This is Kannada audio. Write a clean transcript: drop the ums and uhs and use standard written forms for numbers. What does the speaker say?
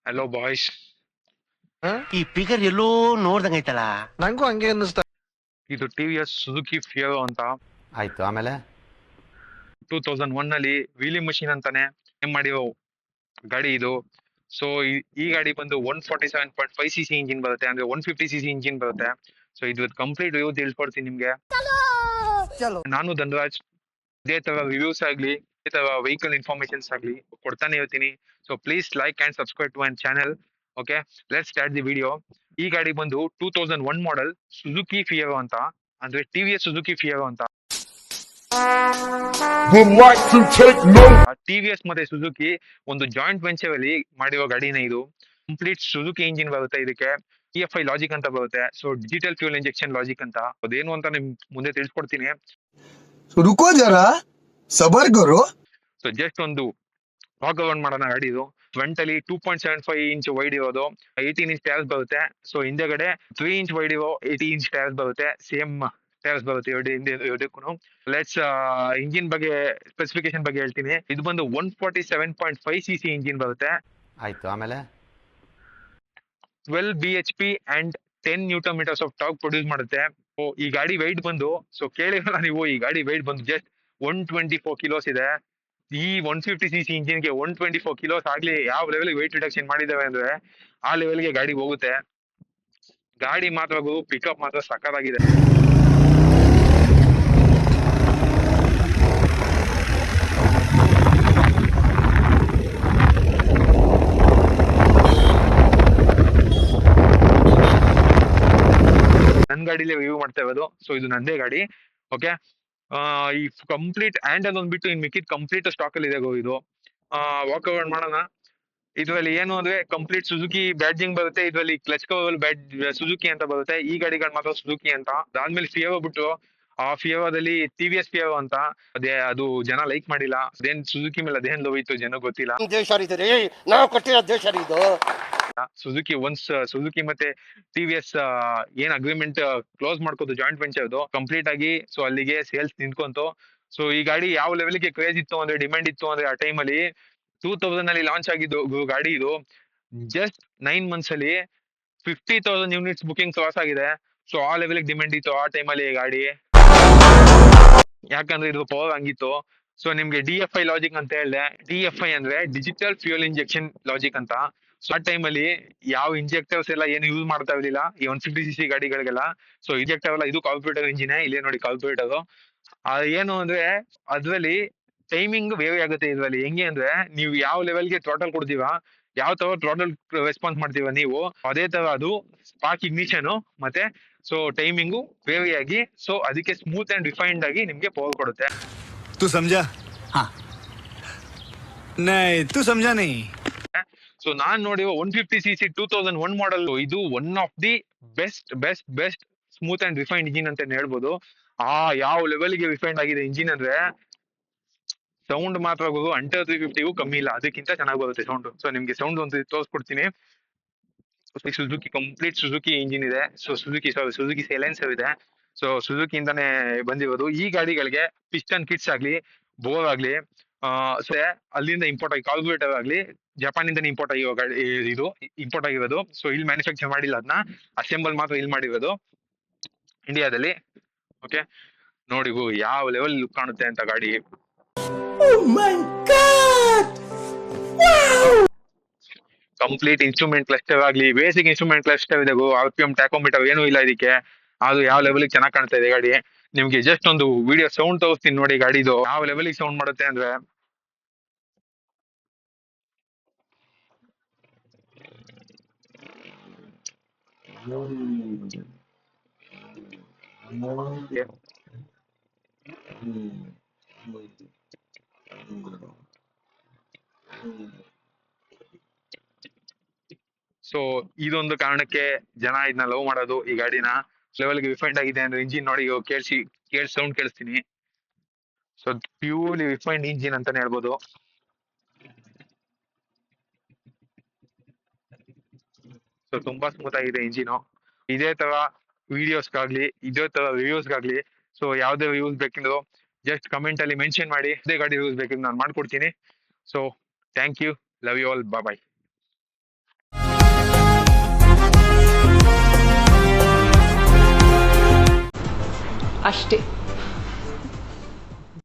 Hello boys. ಈ ಫಿಗರ್ ಎಲ್ಲೋ ನೋಡ್ದಂಗೈತಲ್ಲ. ನಂಗೂ ಹಂಗೆ ಅನ್ನಿಸ್ತಾ. ಇದು ಟಿವಿಎಸ್ ಸುಜುಕಿ ಫಿಯರೋ ಅಂತ ಆಯ್ತು, ಆಮೇಲೆ 2001 ಅಲ್ಲಿ ವೀಲಿ ಮಷಿನ್ ಅಂತಾನೆ ಮಾಡಿರೋ ಗಾಡಿ ಇದು. ಸೊ ಈ ಗಾಡಿ ಬಂದು 147.5cc ಇಂಜಿನ್ ಬರುತ್ತೆ, ಅಂದ್ರೆ 150cc ಇಂಜಿನ್ ಬರುತ್ತೆ. ಸೊ ಇದ್ರ ಕಂಪ್ಲೀಟ್ ರಿವ್ಯೂ ತಿಳ್ಸ್ಕೊಡ್ತೀನಿ ನಿಮ್ಗೆ. ನಾನು ಧನರಾಜ್. ಇದೇ ತರ ರಿವ್ಯೂಸ್ ಆಗ್ಲಿ, ಇದೇ ತರ ವೆಹಿಕಲ್ ಇನ್ಫಾರ್ಮೇಶನ್ಸ್ ಆಗ್ಲಿ ಕೊಡ್ತಾನೆ ಇರ್ತೀನಿ. So please like and subscribe to my channel. Okay, let's start the video. ಈ ಗಾಡಿ ಬಂದು 2001 ಮಾಡೆಲ್ ಸುಜುಕಿ ಫಿಯರೋ ಅಂತ, ಅಂದ್ರೆ ಟಿವಿಎಸ್ ಸುಜುಕಿ ಫಿಯರೋ ಅಂತ. ಟಿವಿಎಸ್ ಮತ್ತೆ ಸುಜುಕಿ ಒಂದು ಜಾಯಿಂಟ್ ವೆಂಚರ್ ಅಲ್ಲಿ ಮಾಡಿರೋ ಗಾಡಿನ ಇದು. ಕಂಪ್ಲೀಟ್ ಸುಜುಕಿ ಇಂಜಿನ್ ಬರುತ್ತೆ ಇದಕ್ಕೆ. EFI ಲಾಜಿಕ್ ಅಂತ ಬರುತ್ತೆ. So digital fuel injection logic ಅಂತ ಅದೇನು ಅಂತ ನಿಮ್ ಮುಂದೆ ತಿಳಿಸ್ಕೊಡ್ತೀನಿ. ರುಕೋ ಜರಾ ಸಬರ್ ಕರೋ. ಸೊ ಜಸ್ಟ್ ಒಂದು ವಾಕ್ ಅರೌಂಡ್ ಮಾಡೋಣ ಗಾಡಿ ಇದು. ಫ್ರಂಟ್ ಅಲ್ಲಿ 2.75 ಇಂಚ್ ವೈಡ್ ಇರೋದು, 18 ಇಂಚ್ ಟೈರ್ಸ್ ಬರುತ್ತೆ. ಸೊ ಹಿಂದೆಗಡೆ 3 ಇಂಚ್ ವೈಡ್ ಇರೋ 80 ಇಂಚ್ ಟೈರ್ಸ್ ಬರುತ್ತೆ. ಸೇಮ್ ಟೈರ್ಸ್ ಬರುತ್ತೆ ಎರಡಕ್ಕೂ. ಲೆಟ್ಸ್ ಇಂಜಿನ್ ಬಗ್ಗೆ ಸ್ಪೆಸಿಫಿಕೇಶನ್ ಬಗ್ಗೆ ಹೇಳ್ತೀನಿ. ಇದು ಬಂದು 147.5cc ಇಂಜಿನ್ ಬರುತ್ತೆ. ಆಯ್ತು, ಆಮೇಲೆ 12 BHP and 10 newton meters of torque produce ಮಾಡುತ್ತೆ. ಈ ಗಾಡಿ ವೆಯ್ಟ್ ಬಂದು, ಸೊ ಕೇಳಿರಲ್ಲ ನೀವು, ಈ ಗಾಡಿ ವೆಯ್ಟ್ ಬಂದು ಜಸ್ಟ್ 124 ಕಿಲೋಸ್ ಇದೆ. ಈ 150cc ಇಂಜಿನ್ಗೆ 124 ಕಿಲೋಸ್ ಆಗ್ಲಿ ಯಾವ ಲೆವೆಲ್ ವೆಯ್ಟ್ ರಿಡಕ್ಷನ್ ಮಾಡಿದಾವೆ ಅಂದ್ರೆ ಆ ಲೆವೆಲ್ಗೆ ಗಾಡಿ ಹೋಗುತ್ತೆ. ಗಾಡಿ ಮಾತ್ರ ಪಿಕಪ್ ಮಾತ್ರ ಸಕ್ಕತ್ತಾಗಿದೆ. ನನ್ ಗಾಡಿಲೇ ರಿವ್ಯೂ ಮಾಡ್ತಾ ಇರೋದು. ಸೊ ಇದು ನಂದೇ ಗಾಡಿ. ಓಕೆ, ಈ ಕಂಪ್ಲೀಟ್ ಹ್ಯಾಂಡಲ್ ಒಂದ್ಬಿಟ್ಟು ಇನ್ ಮಿಕ್ಕಿದ್ ಕಂಪ್ಲೀಟ್ ಸ್ಟಾಕ್ ಅಲ್ಲಿ ಇದೆ ಇದು. ವಾಕ್ ಅರೌಂಡ್ ಮಾಡೋಣ. ಇದ್ರಲ್ಲಿ ಏನು ಅಂದ್ರೆ ಕಂಪ್ಲೀಟ್ ಸುಜುಕಿ ಬ್ಯಾಡ್ಜಿಂಗ್ ಬರುತ್ತೆ. ಇದ್ರಲ್ಲಿ ಕ್ಲಚ್ ಕವರ್ ಬ್ಯಾಡ್ಜ್ ಸುಜುಕಿ ಅಂತ ಬರುತ್ತೆ. ಈ ಗಾಡಿಗಳು ಮಾತ್ರ ಸುಜುಕಿ ಅಂತ. ಅದಾದ್ಮೇಲೆ ಫಿಯರೋ ಬಿಟ್ಟು ಆ ಫಿಯೋದಲ್ಲಿ TVS ಫಿಯರೋ ಅಂತ, ಅದು ಜನ ಲೈಕ್ ಮಾಡಿಲ್ಲ. ಅದೇನ್ ಸುಜುಕಿ ಮೇಲೆ ಅದೇನ್ ಲವ್ ಇತ್ತು ಜನ ಗೊತ್ತಿಲ್ಲ. ನಾವು ಕೊಟ್ಟಿರೋ ದೇಶ ಇದು. ಸುಜುಕಿ ಸುಜುಕಿ ಮತ್ತೆ TVS ಏನ್ ಅಗ್ರಿಮೆಂಟ್ ಕ್ಲೋಸ್ ಮಾಡ್ಕೋದು ಜಾಯಿಂಟ್ ವೆಂಚರ್ ಕಂಪ್ಲೀಟ್ ಆಗಿ. ಸೊ ಅಲ್ಲಿಗೆ ಸೇಲ್ಸ್ ನಿಂತ್ಕೊಂತು. ಸೊ ಈ ಗಾಡಿ ಯಾವ ಲೆವೆಲ್ಗೆ ಕ್ರೇಜ್ ಇತ್ತು ಅಂದ್ರೆ, ಡಿಮ್ಯಾಂಡ್ ಇತ್ತು ಅಂದ್ರೆ ಆ ಟೈಮ್ ಅಲ್ಲಿ 2000 ಅಲ್ಲಿ ಲಾಂಚ್ ಆಗಿದ್ದು ಗಾಡಿ ಇದು. ಜಸ್ಟ್ 9 months ಅಲ್ಲಿ 50,000 ಯೂನಿಟ್ಸ್ ಬುಕಿಂಗ್ ಕ್ರಾಸ್ ಆಗಿದೆ. ಸೊ ಆ ಲೆವೆಲ್ ಡಿಮ್ಯಾಂಡ್ ಇತ್ತು ಆ ಟೈಮ್ ಅಲ್ಲಿ ಈ ಗಾಡಿ, ಯಾಕಂದ್ರೆ ಇದು ಪವರ್ ಹಂಗಿತ್ತು. ಸೊ ನಿಮ್ಗೆ DFI ಲಾಜಿಕ್ ಅಂತ ಹೇಳಿದೆ. DFI ಅಂದ್ರೆ ಡಿಜಿಟಲ್ ಫ್ಯೂಯಲ್ ಇಂಜೆಕ್ಷನ್ ಲಾಜಿಕ್ ಅಂತ. ಸೊ ಆ ಟೈಮ್ ಅಲ್ಲಿ ಯಾವ ಇಂಜೆಕ್ಟರ್ಸ್ ಎಲ್ಲ ಏನು ಯೂಸ್ ಮಾಡ್ತಾ ಇರ್ಲಿಲ್ಲ ಈ 150cc ಗಾಡಿಗಳಿಗೆಲ್ಲ. ಸೊ ಇಂಜೆಕ್ಟರ್ ಎಲ್ಲ ಇದು ಕಾರ್ಪೊರೇಟರ್ ಇಂಜಿನ್, ಇಲ್ಲೇ ನೋಡಿ ಕಾರ್ಪೊರೇಟರ್. ಏನು ಅಂದ್ರೆ ಅದ್ರಲ್ಲಿ ಟೈಮಿಂಗ್ ವೇರಿ ಆಗುತ್ತೆ. ಇದ್ರಲ್ಲಿ ಹೆಂಗೆ ಅಂದ್ರೆ, ನೀವು ಯಾವ ಲೆವೆಲ್ಗೆ ಥ್ರಾಟಲ್ ಕೊಡ್ತೀವ, ಯಾವ ತರ ಥ್ರಾಟಲ್ ರೆಸ್ಪಾನ್ಸ್ ಮಾಡ್ತೀವ ನೀವು, ಅದೇ ತರ ಅದು ಸ್ಪಾರ್ಕ್ ಇಗ್ನಿಷನ್ ಮತ್ತೆ ಸೊ ಟೈಮಿಂಗು ವೇರಿ ಆಗಿ, ಸೊ ಅದಕ್ಕೆ ಸ್ಮೂತ್ ಅಂಡ್ ರಿಫೈನ್ಡ್ ಆಗಿ ನಿಮ್ಗೆ ಪವರ್ ಕೊಡುತ್ತೆ. तू समझा? हाँ नहीं तू समझा नहीं. ಸೊ ನಾನ್ ನೋಡಿರೋ 150cc 2001 ಮಾಡೆಲ್ ಇದು one of the best best best smooth and refined engine ಅಂತ ಹೇಳ್ಬೋದು. ಯಾವ ಲೆವೆಲ್ಗೆ ರಿಫೈನ್ಡ್ ಆಗಿದೆ ಇಂಜಿನ್ ಅಂದ್ರೆ, ಸೌಂಡ್ ಮಾತ್ರ ಅಂಟರ್ 350ಗೂ ಕಮ್ಮಿ ಇಲ್ಲ, ಅದಕ್ಕಿಂತ ಚೆನ್ನಾಗಿ ಬರುತ್ತೆ ಸೌಂಡ್. ಸೊ ನಿಮ್ಗೆ ಸೌಂಡ್ ಒಂದು ತೋರಿಸ್ಕೊಡ್ತೀನಿ. ಸುಜುಕಿ ಕಂಪ್ಲೀಟ್ ಸುಜುಕಿ ಇಂಜಿನ್ ಇದೆ. ಸೊ ಸುಜುಕಿ ಸೈಲೆನ್ಸರ್ ಇದೆ. ಸೊ ಸುಜುಕಿ ಇಂದಾನೆ ಬಂದಿರೋದು. ಈ ಗಾಡಿಗಳಿಗೆ ಪಿಸ್ಟನ್ ಕಿಟ್ಸ್ ಆಗ್ಲಿ, ಬೋರ್ ಆಗ್ಲಿ, ಸೊ ಅಲ್ಲಿಂದ ಇಂಪೋರ್ಟ್ ಆಗಿ, ಕಾರ್ಬೊರೇಟರ್ ಆಗ್ಲಿ ಜಪಾನ್ ಇಂದಾನೆ ಇಂಪೋರ್ಟ್ ಆಗಿರೋ ಗಾಡಿ ಇದು, ಇಂಪೋರ್ಟ್ ಆಗಿರೋದು. ಸೊ ಇಲ್ಲಿ ಮ್ಯಾನುಫ್ಯಾಕ್ಚರ್ ಮಾಡಿಲ್ಲ, ಅದನ್ನ ಅಸೆಂಬಲ್ ಮಾತ್ರ ಇಲ್ಲಿ ಮಾಡಿರೋದು ಇಂಡಿಯಾದಲ್ಲಿ. ಓಕೆ, ನೋಡಿ ಯಾವ ಲೆವೆಲ್ ಲುಕ್ ಕಾಣುತ್ತೆ ಅಂತ ಗಾಡಿ. ಕಂಪ್ಲೀಟ್ ಇನ್ಸ್ಟ್ರೂಮೆಂಟ್ ಕ್ಲಸ್ಟರ್ ಆಗ್ಲಿ, ಬೇಸಿಕ್ ಇನ್ಸ್ಟ್ರೂಮೆಂಟ್ ಕ್ಲಸ್ಟರ್ ಇದೆ. RPM ಟ್ಯಾಕೋಮೀಟರ್ ಏನು ಇಲ್ಲ ಇದಕ್ಕೆ. ಅದು ಯಾವ ಲೆವೆಲ್ ಚೆನ್ನಾಗಿ ಕಾಣ್ತಾ ಇದೆ ಗಾಡಿ. ನಿಮ್ಗೆ ಜಸ್ಟ್ ಒಂದು ವಿಡಿಯೋ ಸೌಂಡ್ ತೋರಿಸ್ತೀನಿ ನೋಡಿ ಗಾಡಿದು ಯಾವ ಲೆವೆಲ್ ಸೌಂಡ್ ಮಾಡುತ್ತೆ ಅಂದ್ರೆ. ಸೊ ಇದೊಂದು ಕಾರಣಕ್ಕೆ ಜನ ಇದನ್ನ ಲವ್ ಮಾಡೋದು ಈ ಗಾಡಿನ. ಲೆವೆಲ್ಗೆ ರಿಫೈಂಡ್ ಆಗಿದೆ ಅಂದ್ರೆ ಇಂಜಿನ್ ನೋಡಿ, ಕೇಳಿಸಿ ಸೌಂಡ್ ಕೇಳಿಸ್ತೀನಿ. ಸೊ ಪ್ಯೂರ್ಲಿ ರಿಫೈನ್ಡ್ ಇಂಜಿನ್ ಅಂತಾನೆ ಹೇಳ್ಬೋದು. ಸೊ ತುಂಬಾ ಸ್ಮೂತ್ ಆಗಿದೆ ಇಂಜಿನ್. ಇದೇ ತರ ವಿಡಿಯೋಸ್ಗಾಗ್ಲಿ, ಇದೇ ತರ ರಿವ್ಯೂಸ್ಗಾಗ್ಲಿ, ಸೊ ಯಾವ್ದೇ ರಿವ್ಯೂಸ್ ಬೇಕಿದ್ರು ಜಸ್ಟ್ ಕಮೆಂಟ್ ಅಲ್ಲಿ ಮೆನ್ಷನ್ ಮಾಡಿ. ಇದೇ ಗಾಡಿ ರಿವ್ಯೂಸ್ ಬೇಕಿದ್ರು ನಾನು ಮಾಡ್ಕೊಡ್ತೀನಿ. So thank you, love you all, bye. ಅಷ್ಟೇ.